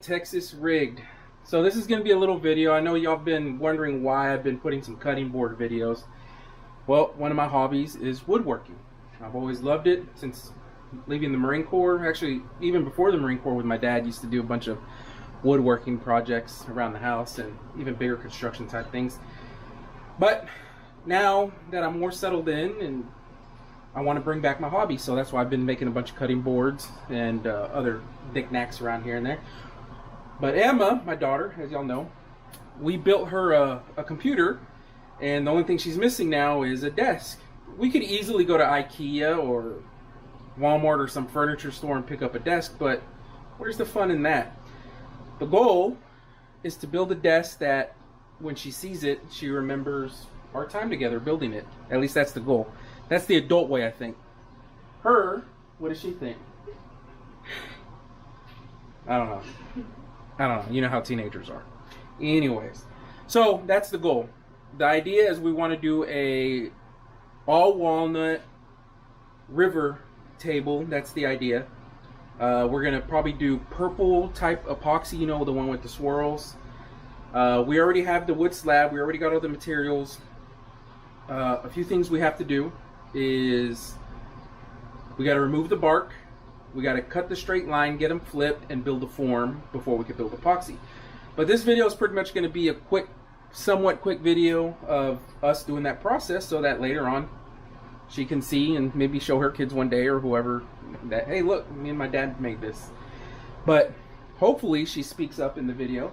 Texas rigged. So this is going to be a little video. I know y'all been wondering why I've been putting some cutting board videos. Well, one of my hobbies is woodworking. I've always loved it since leaving the Marine Corps. Actually, even before the Marine Corps with my dad, used to do a bunch of woodworking projects around the house and even bigger construction type things. But now that I'm more settled in, and I want to bring back my hobby, so that's why I've been making a bunch of cutting boards and other knickknacks around here and there. But Emma, my daughter, as y'all know, we built her a computer, and the only thing she's missing now is a desk. We could easily go to IKEA or Walmart or some furniture store and pick up a desk, but where's the fun in that? The goal is to build a desk that when she sees it, she remembers our time together building it. At least that's the goal. That's the adult way, I think. Her, what does she think? I don't know. You know how teenagers are. Anyways, so that's the goal. The idea is we want to do a all walnut river table. That's the idea. We're gonna probably do purple type epoxy, you know, the one with the swirls. We already have the wood slab. We already got all the materials. A few things we have to do is we got to remove the bark. We got to cut the straight line, get them flipped, and build a form before we can build epoxy. But this video is pretty much going to be a quick, somewhat quick video of us doing that process, so that later on she can see and maybe show her kids one day or whoever that, hey, look, me and my dad made this. But hopefully she speaks up in the video.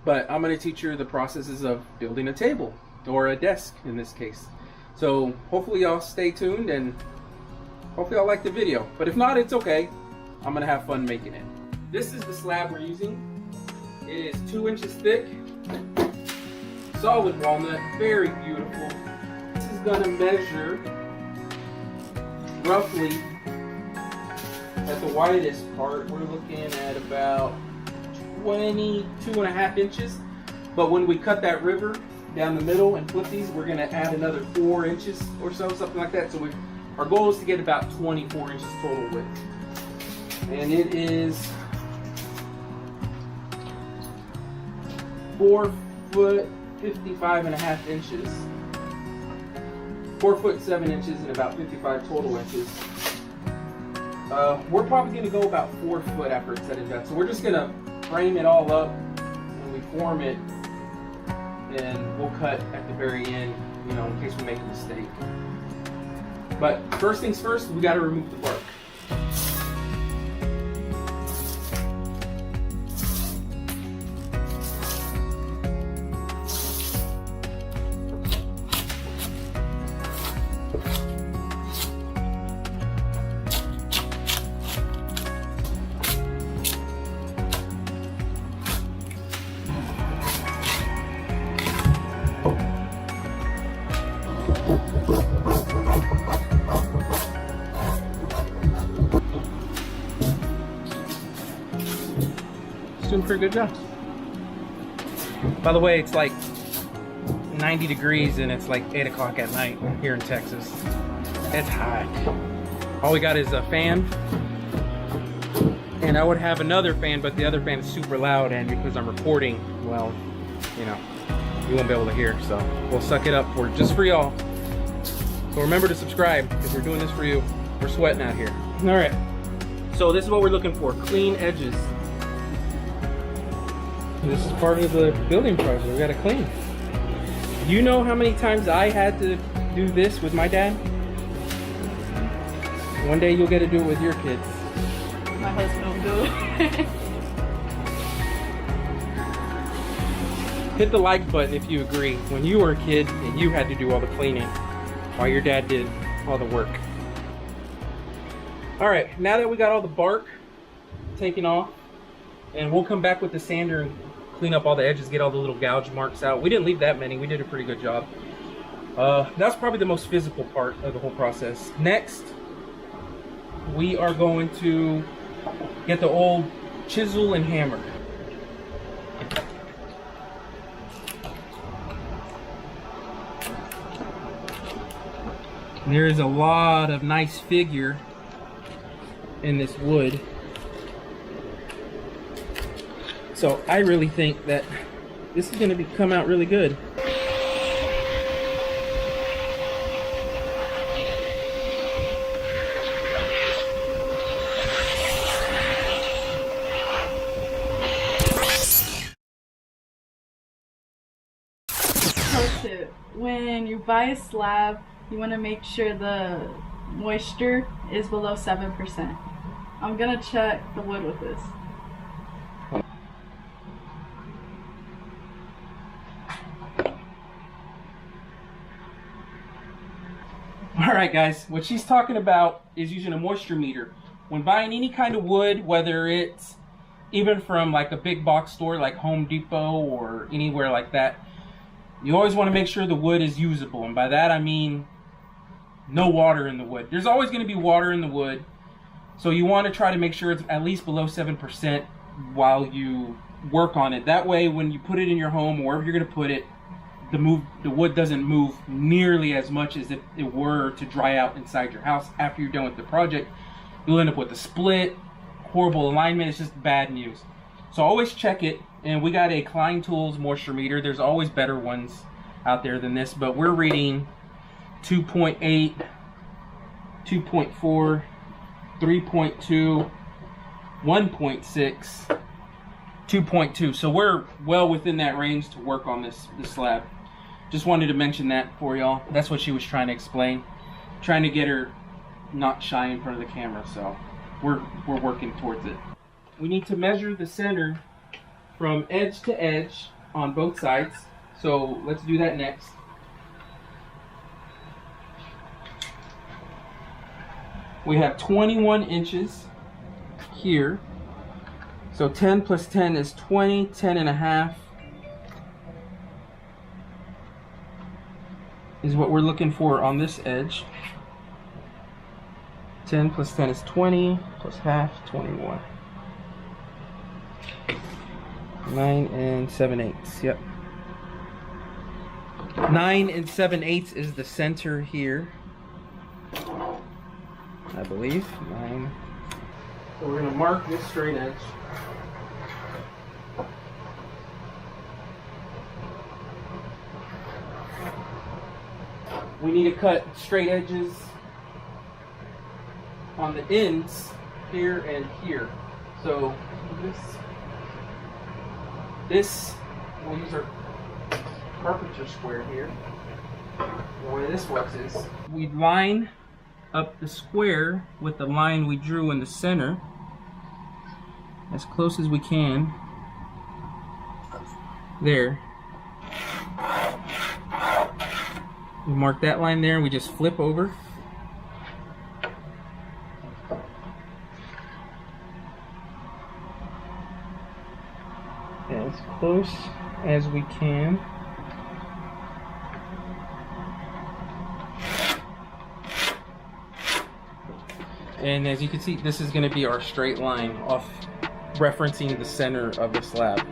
But I'm going to teach her the processes of building a table, or a desk in this case. So hopefully y'all stay tuned, and hopefully y'all like the video. But if not, it's okay. I'm gonna have fun making it. This is the slab we're using. It is 2 inches thick, solid walnut, very beautiful. This is gonna measure roughly at the widest part. We're looking at about 22.5 inches. But when we cut that river down the middle and flip these, we're gonna add another 4 inches or so, something like that. So our goal is to get about 24 inches total width. And it is 4 foot 55.5 inches. 4 foot 7 inches and about 55 total inches. We're probably gonna go about 4 foot after it's said and done. So we're just gonna frame it all up and we form it, and we'll cut at the very end, you know, in case we make a mistake. But first things first, we got to remove the bark. Doing a pretty good job. By the way, it's like 90 degrees and it's like 8 o'clock at night here in Texas. It's hot. All we got is a fan, and I would have another fan, but the other fan is super loud, and because I'm recording, well, you know, you won't be able to hear, so we'll suck it up just for y'all. So remember to subscribe because we're doing this for you. We're sweating out here. All right, so this is what we're looking for: clean edges. This is part of the building process. We gotta clean. You know how many times I had to do this with my dad? One day you'll get to do it with your kids. My husband will do it. Hit the like button if you agree. When you were a kid and you had to do all the cleaning while your dad did all the work. All right, now that we got all the bark taken off, and we'll come back with the sander and clean up all the edges, get all the little gouge marks out. We didn't leave that many. We did a pretty good job. That's probably the most physical part of the whole process. Next, we are going to get the old chisel and hammer. There is a lot of nice figure in this wood. So I really think that this is going to come out really good. Pro tip: when you buy a slab, you want to make sure the moisture is below 7%. I'm gonna check the wood with this. Alright guys, what she's talking about is using a moisture meter. When buying any kind of wood, whether it's even from like a big box store like Home Depot or anywhere like that, you always want to make sure the wood is usable. And by that I mean no water in the wood. There's always going to be water in the wood, so you want to try to make sure it's at least below 7% while you work on it. That way when you put it in your home or wherever you're going to put it, the wood doesn't move nearly as much as if it were to dry out inside your house. After you're done with the project, you'll end up with a split, horrible alignment. It's just bad news. So always check it. And we got a Klein Tools moisture meter. There's always better ones out there than this, but we're reading 2.8, 2.4, 3.2, 1.6, 2.2. So we're well within that range to work on this slab. Just wanted to mention that for y'all. That's what she was trying to explain. Trying to get her not shy in front of the camera, so we're working towards it. We need to measure the center from edge to edge on both sides. So let's do that next. We have 21 inches here. So 10 plus 10 is 20, 10 and a half is what we're looking for on this edge. 10 plus 10 is 20, plus half, 21. 9 and 7/8, yep. 9 and 7/8 is the center here, I believe. 9. So we're going to mark this straight edge. We need to cut straight edges on the ends here and here. So this we'll use our carpenter square here. The way this works is we line up the square with the line we drew in the center as close as we can. There. We mark that line there and we just flip over. As close as we can. And as you can see, this is going to be our straight line off referencing the center of the slab.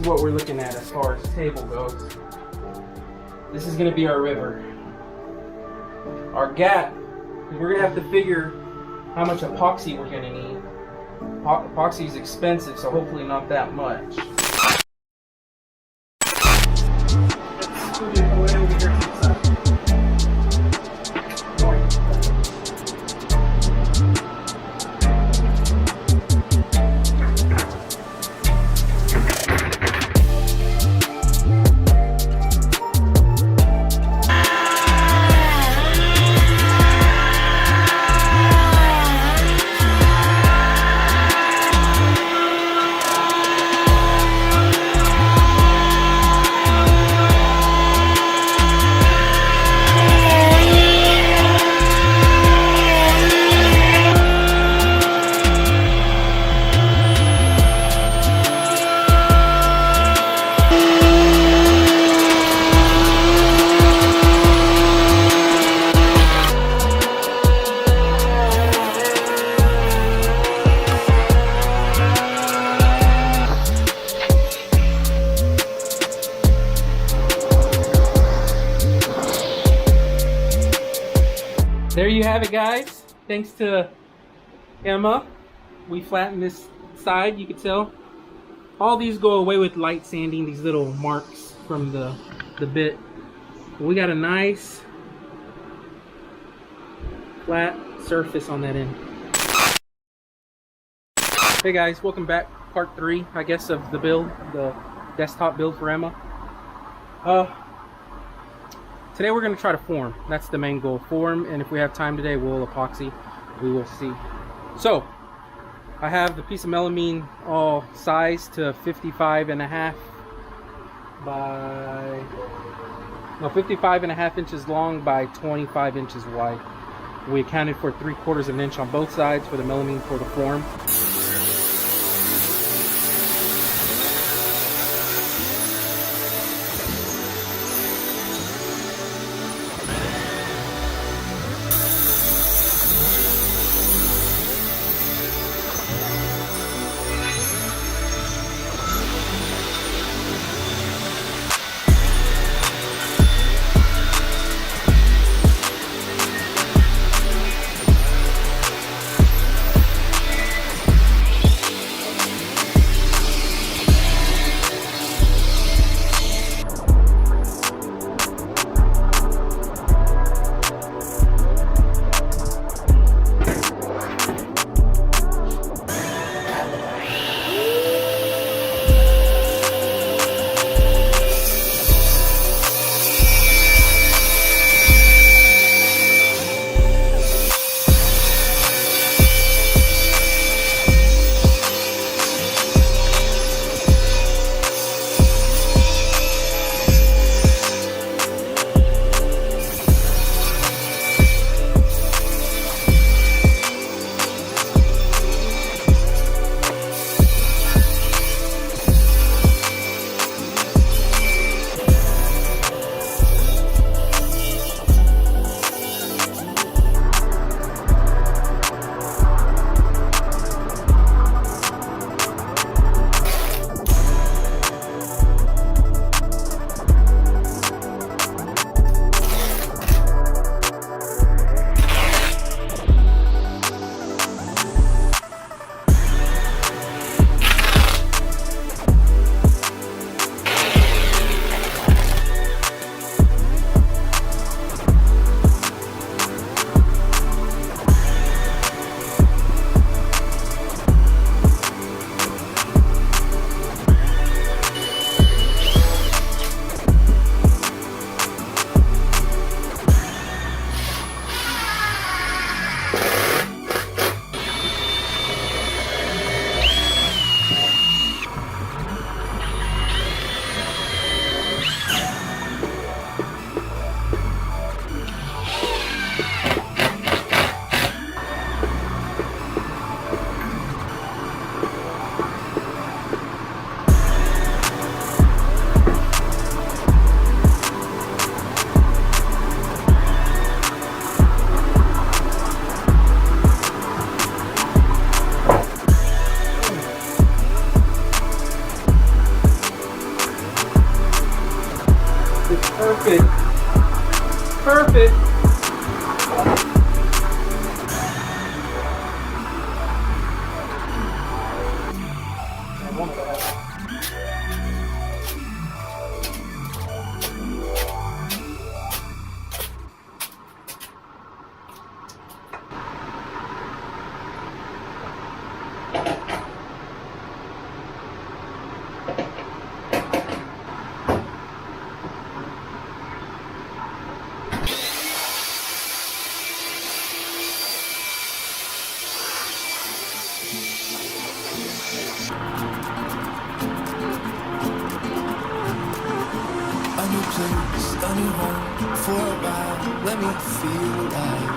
What we're looking at as far as the table goes. This is going to be our river. Our gap, we're going to have to figure how much epoxy we're going to need. Epoxy is expensive, so hopefully not that much. Let's put it away over here to the side. you have it, guys. Thanks to Emma, we flattened this side. You can tell all these go away with light sanding, these little marks from the bit. We got a nice flat surface on that end. Hey guys, welcome back. Part 3, I guess, of the build, the desktop build for Emma. Today we're going to try to form. That's the main goal. Form, and if we have time today, we'll epoxy. We will see. So, I have the piece of melamine all sized to 55.5 by... No, 55.5 inches long by 25 inches wide. We accounted for 3/4 of an inch on both sides for the melamine for the form. Perfect. Perfect. Place, a new home for a while. Let me feel alive.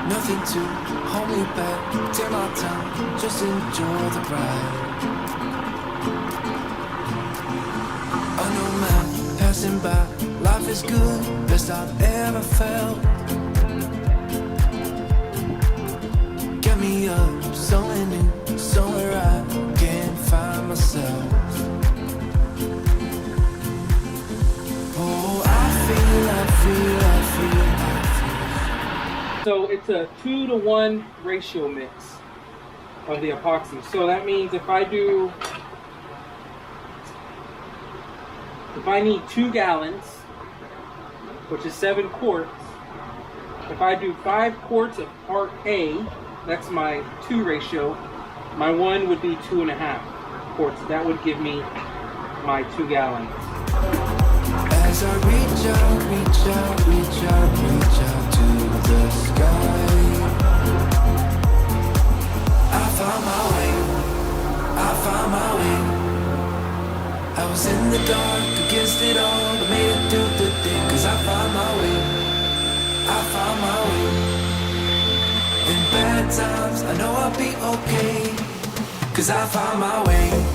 Nothing to hold me back. Take my time, just enjoy the ride. I know man passing by. Life is good, best I've ever felt. Get me up, somewhere new, somewhere I can find myself. I feel So it's a 2-to-1 ratio mix of the epoxy. So that means if I need 2 gallons, which is 7 quarts, if I do 5 quarts of part A, that's my 2 ratio, my 1 would be 2.5 quarts. That would give me my 2 gallons. As I reach out, reach out, reach out, reach out to the sky, I found my way, I found my way. I was in the dark, against it all, but made it through the day. Cause I found my way, I found my way. In bad times, I know I'll be okay. Cause I found my way.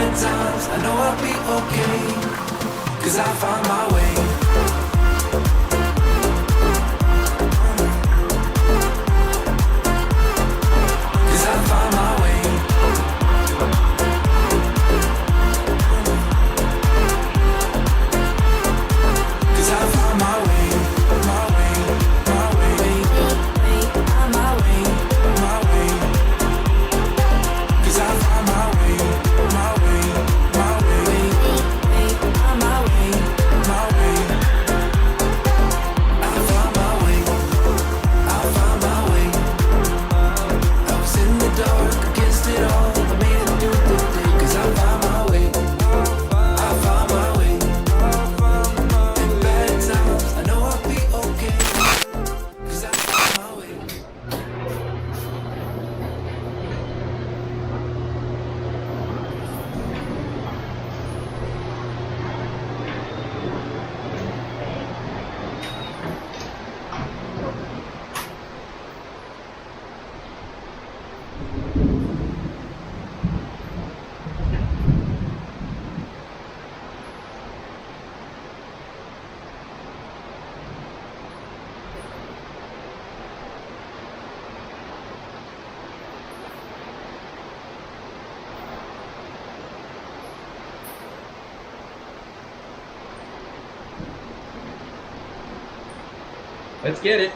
Times, I know I'll be okay, cause I found my way. Cause I found my way. Cause I found my way, my way, my way, my way, my way. Cause I found my way, my way. Let's get it.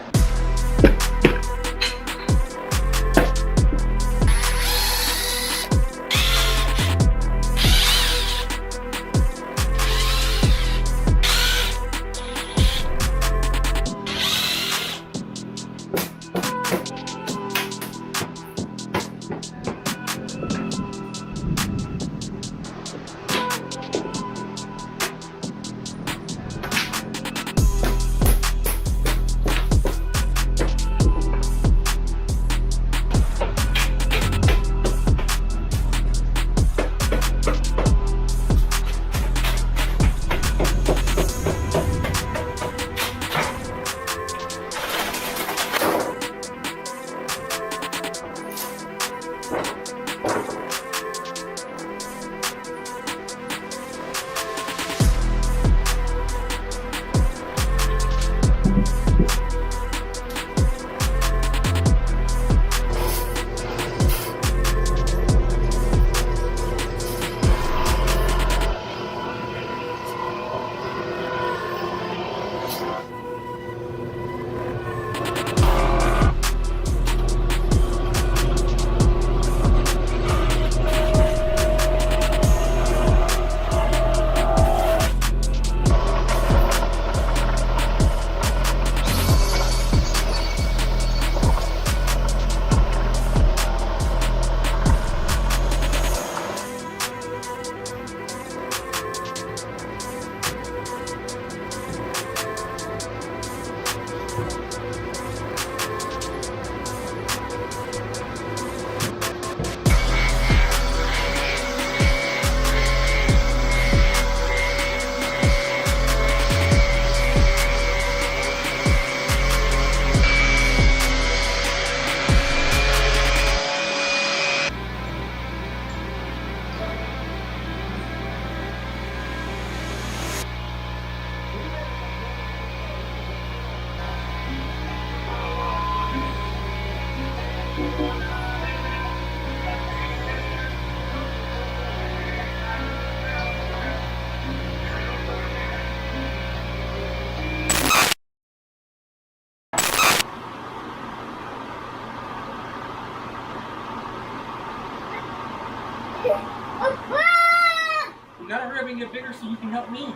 You gotta hurry up and get bigger so you can help me.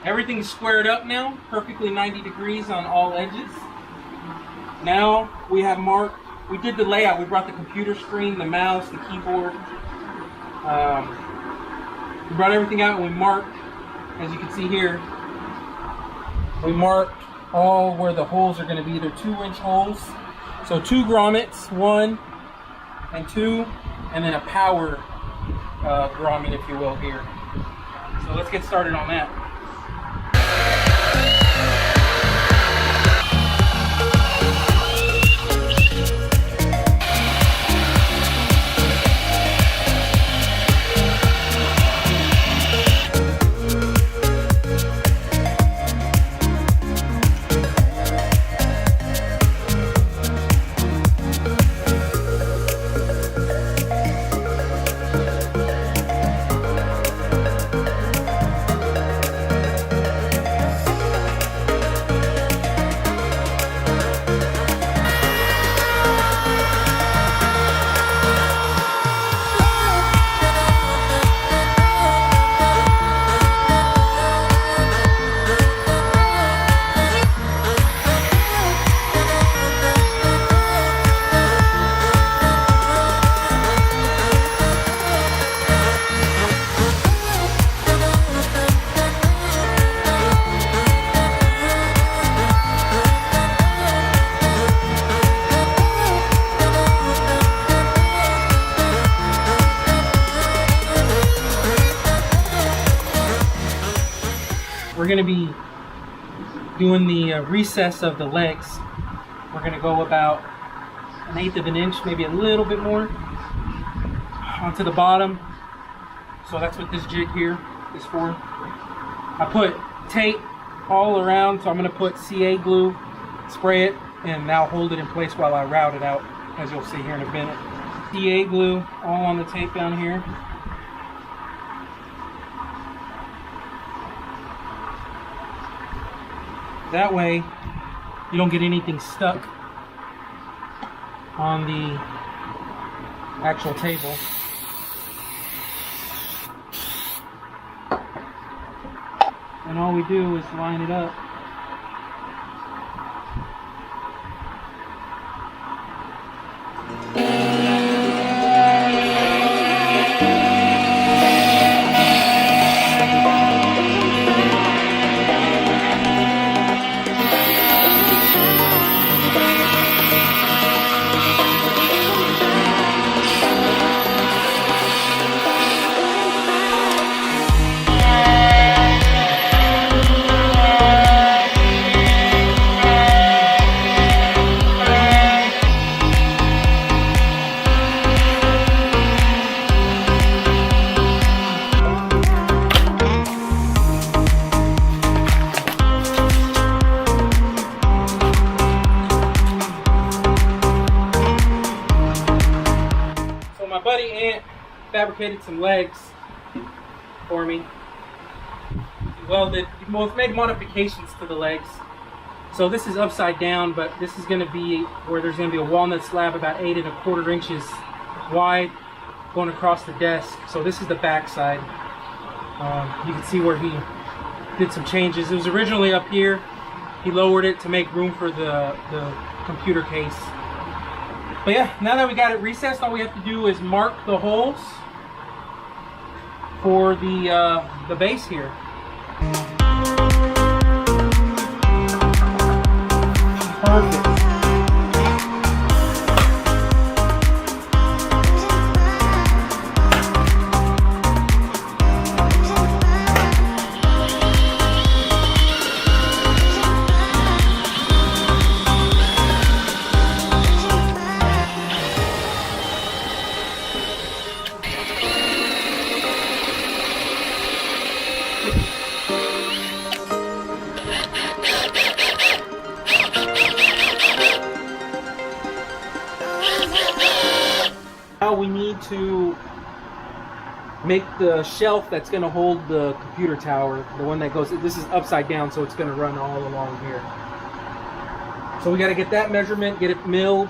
Everything's squared up now, perfectly 90 degrees on all edges. Now we have marked, we did the layout, we brought the computer screen, the mouse, the keyboard. We brought everything out and we marked, as you can see here, we marked all where the holes are going to be, either 2-inch holes. So 2 grommets, 1 and 2, and then a power grommet, if you will, here. So let's get started on that. We're going to be doing the recess of the legs. We're going to go about 1/8 of an inch, maybe a little bit more, onto the bottom. So that's what this jig here is for. I put tape all around, so I'm going to put CA glue, spray it, and now hold it in place while I route it out, as you'll see here in a minute. CA glue all on the tape down here. That way you don't get anything stuck on the actual table. And all we do is line it up. buddy Ant fabricated some legs for me. He made modifications to the legs. So this is upside down, but this is going to be where there's going to be a walnut slab about 8 1/4 inches wide going across the desk. So this is the back side. You can see where he did some changes. It was originally up here. He lowered it to make room for the computer case. But yeah, now that we got it recessed, all we have to do is mark the holes for the base here. Perfect. Now we need to make the shelf that's going to hold the computer tower, the one that goes, this is upside down, so it's going to run all along here. So we got to get that measurement, get it milled.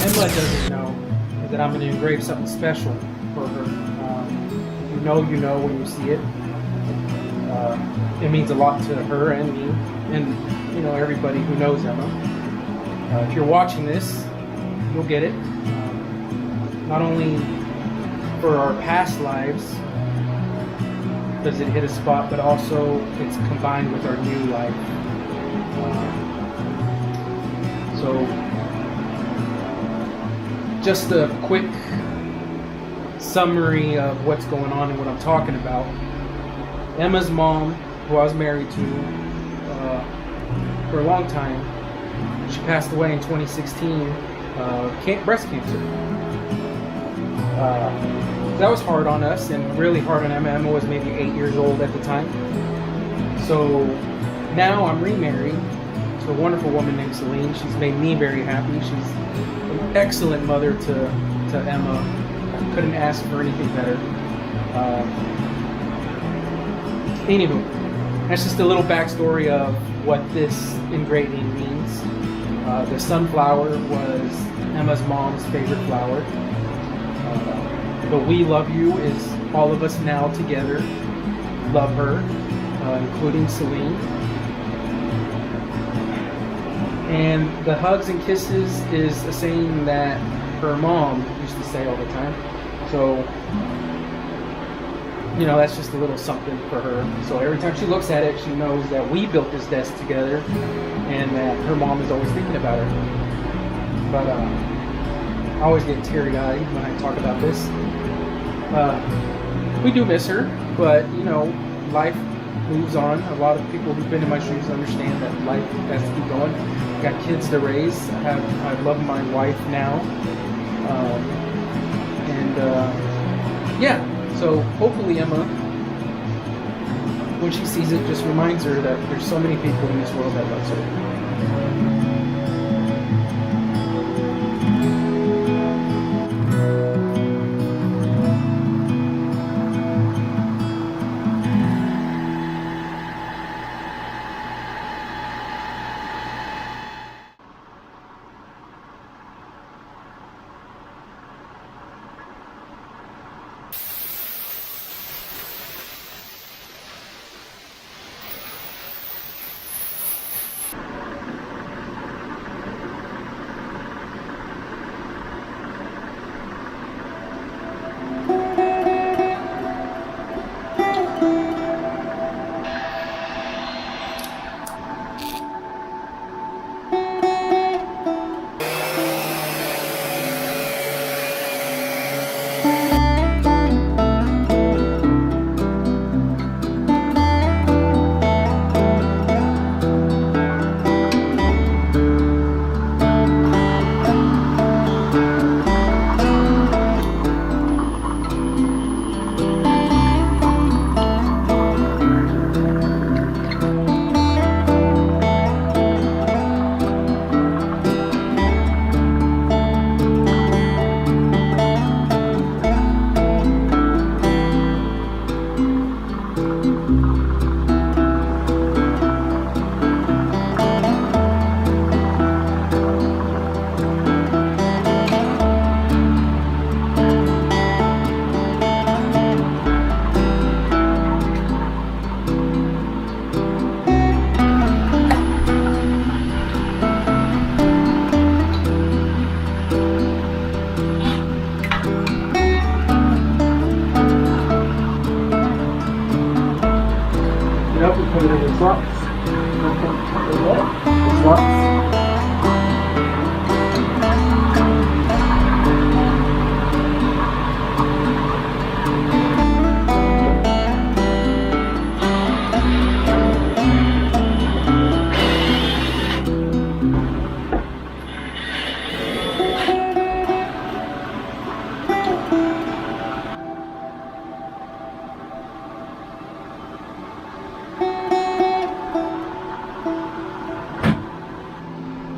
Emma doesn't know is that I'm going to engrave something special for her. You know when you see it. It means a lot to her and me, and you know everybody who knows Emma. If you're watching this, you'll get it. Not only for our past lives, does it hit a spot, but also it's combined with our new life. So just a quick summary of what's going on and what I'm talking about. Emma's mom, who I was married to for a long time, she passed away in 2016, breast cancer. That was hard on us and really hard on Emma. Emma was maybe 8 years old at the time. So now I'm remarried to a wonderful woman named Celine. She's made me very happy. She's an excellent mother to Emma. I couldn't ask for anything better. Anywho, that's just a little backstory of what this engraving means. The sunflower was Emma's mom's favorite flower. The "We love you" is all of us now together love her, including Celine. And the hugs and kisses is a saying that her mom used to say all the time. So, you know, that's just a little something for her. So every time she looks at it, she knows that we built this desk together and that her mom is always thinking about her. But I always get teary-eyed when I talk about this. We do miss her, but, you know, life moves on. A lot of people who've been in my shoes understand that life has to keep going. Got kids to raise. I love my wife now. Yeah, so hopefully Emma, when she sees it, just reminds her that there's so many people in this world that loves her. Put it in the slots. The slots.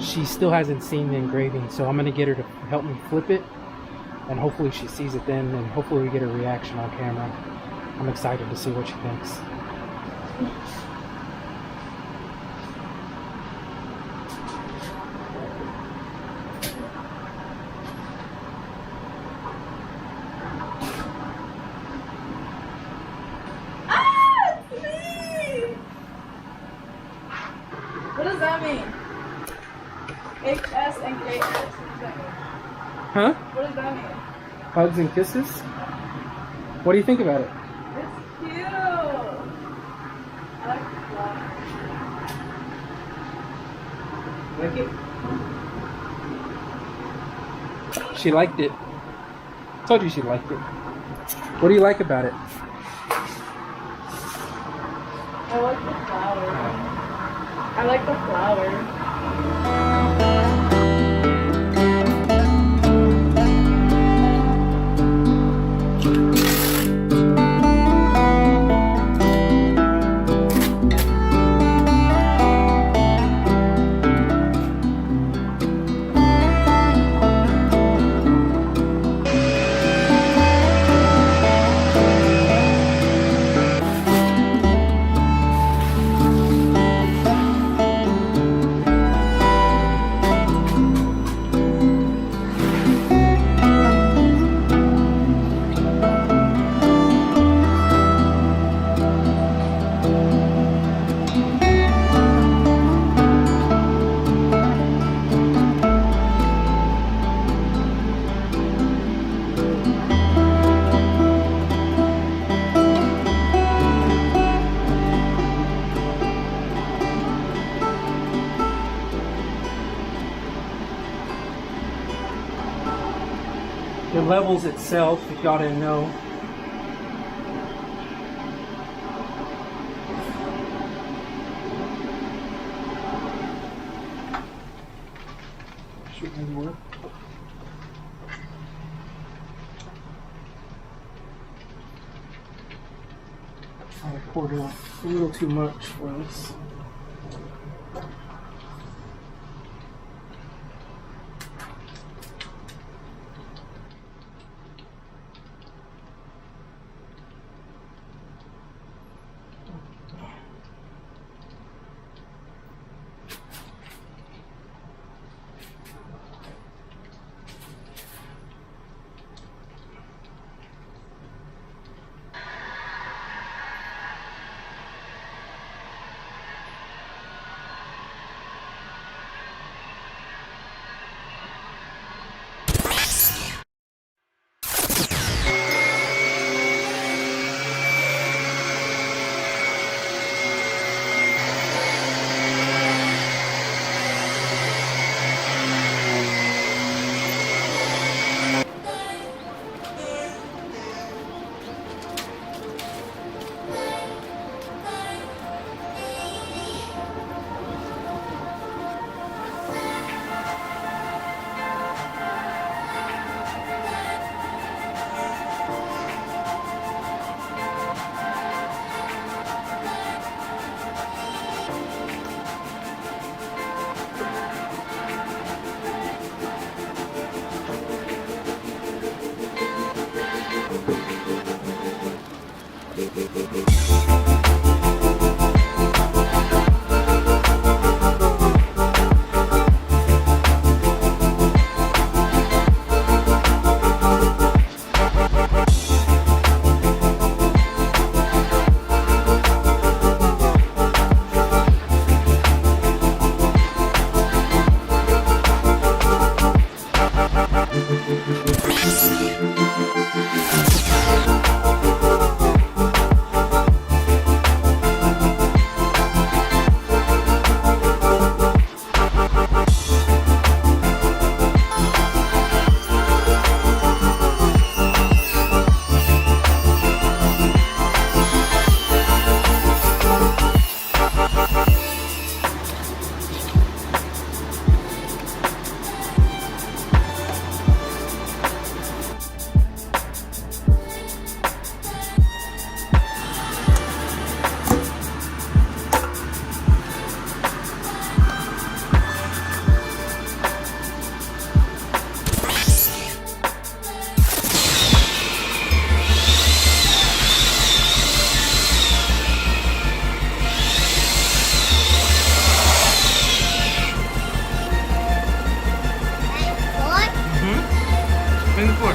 She still hasn't seen the engraving, so I'm going to get her to help me flip it, and hopefully she sees it then, and hopefully we get a reaction on camera. I'm excited to see what she thinks. What does that mean? HS and KS. Huh? What does that mean? Hugs and kisses? What do you think about it? It's cute. I like the flower. Like it? She liked it. Told you she liked it. What do you like about it? I like the flower. I like the flower. It levels itself, if y'all didn't know. Should be more. I poured a little too much for this. In the floor.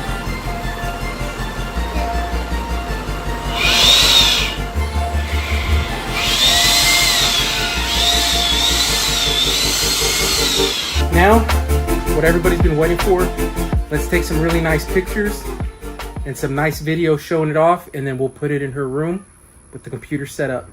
Now, what everybody's been waiting for, let's take some really nice pictures and some nice video showing it off, and then we'll put it in her room with the computer set up.